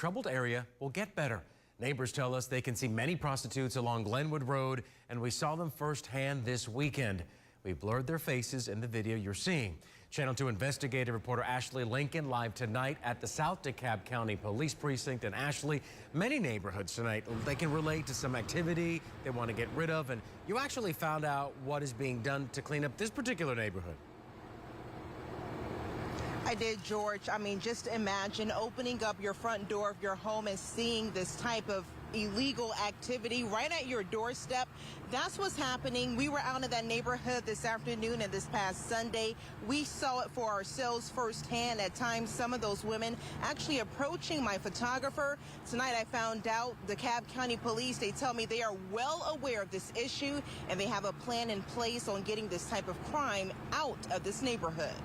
troubled area will get better. Neighbors tell us they can see many prostitutes along Glenwood Road, and we saw them firsthand this weekend. We blurred their faces in the video you're seeing. Channel 2 investigative reporter Ashley Lincoln live tonight at the South DeKalb County Police Precinct. And Ashley, many neighborhoods tonight, they can relate to some activity they want to get rid of, and you actually found out what is being done to clean up this particular neighborhood. I did, George. I mean, just imagine opening up your front door of your home and seeing this type of illegal activity right at your doorstep. That's what's happening. We were out in that neighborhood this afternoon and this past Sunday. We saw it for ourselves firsthand. At times, some of those women actually approaching my photographer. Tonight, I found out DeKalb County Police, they tell me they are well aware of this issue and they have a plan in place on getting this type of crime out of this neighborhood.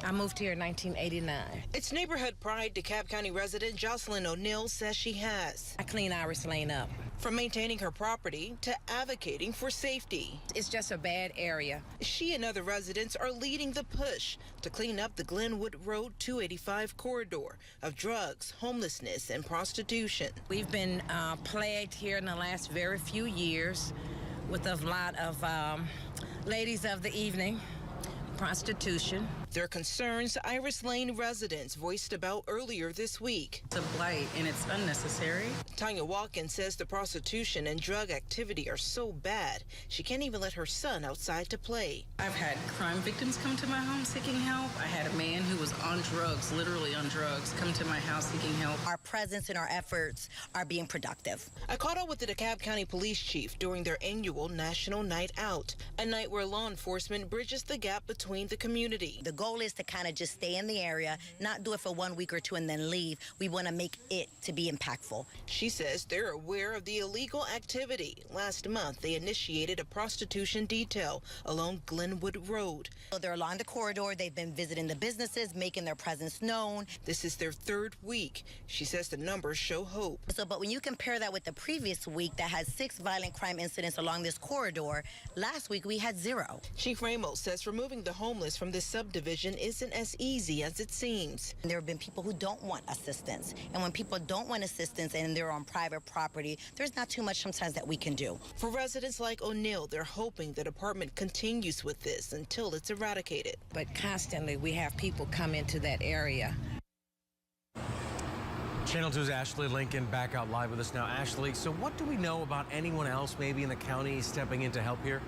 I moved here in 1989. It's neighborhood pride DeKalb County resident Jocelyn O'Neill says she has. I clean Iris Lane up. From maintaining her property to advocating for safety. It's just a bad area. She and other residents are leading the push to clean up the Glenwood Road 285 corridor of drugs, homelessness, and prostitution. We've been plagued here in the last very few years with a lot of ladies of the evening. Prostitution. Their concerns Iris Lane residents voiced about earlier this week. It's a blight and it's unnecessary. Tanya Watkins says the prostitution and drug activity are so bad she can't even let her son outside to play. I've had crime victims come to my home seeking help. I had a man who was on drugs, literally on drugs, come to my house seeking help. Our presence and our efforts are being productive. I caught up with the DeKalb County Police Chief during their annual National Night Out, a night where law enforcement bridges the gap between the community. The goal is to kind of just stay in the area, not do it for 1 week or two and then leave. We want to make it to be impactful. She says they're aware of the illegal activity. Last month, they initiated a prostitution detail along Glenwood Road. So they're along the corridor. They've been visiting the businesses, making their presence known. This is their third week. She says the numbers show hope. But when you compare that with the previous week that had 6 violent crime incidents along this corridor, last week we had 0. Chief Ramos says removing the homeless from this subdivision isn't as easy as it seems. There have been people who don't want assistance. And when people don't want assistance and they're on private property, there's not too much sometimes that we can do. For residents like O'Neill, they're hoping the department continues with this until it's eradicated. But constantly we have people come into that area. Channel 2's Ashley Lincoln back out live with us now. Ashley, so what do we know about anyone else maybe in the county stepping in to help here?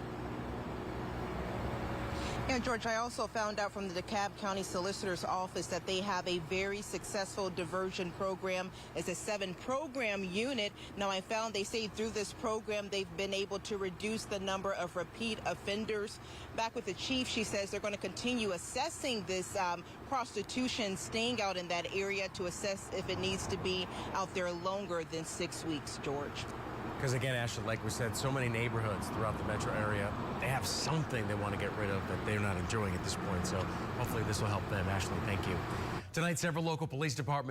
And George, I also found out from the DeKalb County Solicitor's Office that they have a very successful diversion program. It's a 7-program unit. Now, I found they say through this program, they've been able to reduce the number of repeat offenders. Back with the chief, she says they're going to continue assessing this prostitution staying out in that area to assess if it needs to be out there longer than 6 weeks, George. Because again, Ashley, like we said, so many neighborhoods throughout the metro area, they have something they want to get rid of that they're not enjoying at this point. So hopefully this will help them. Ashley, thank you. Tonight, several local police departments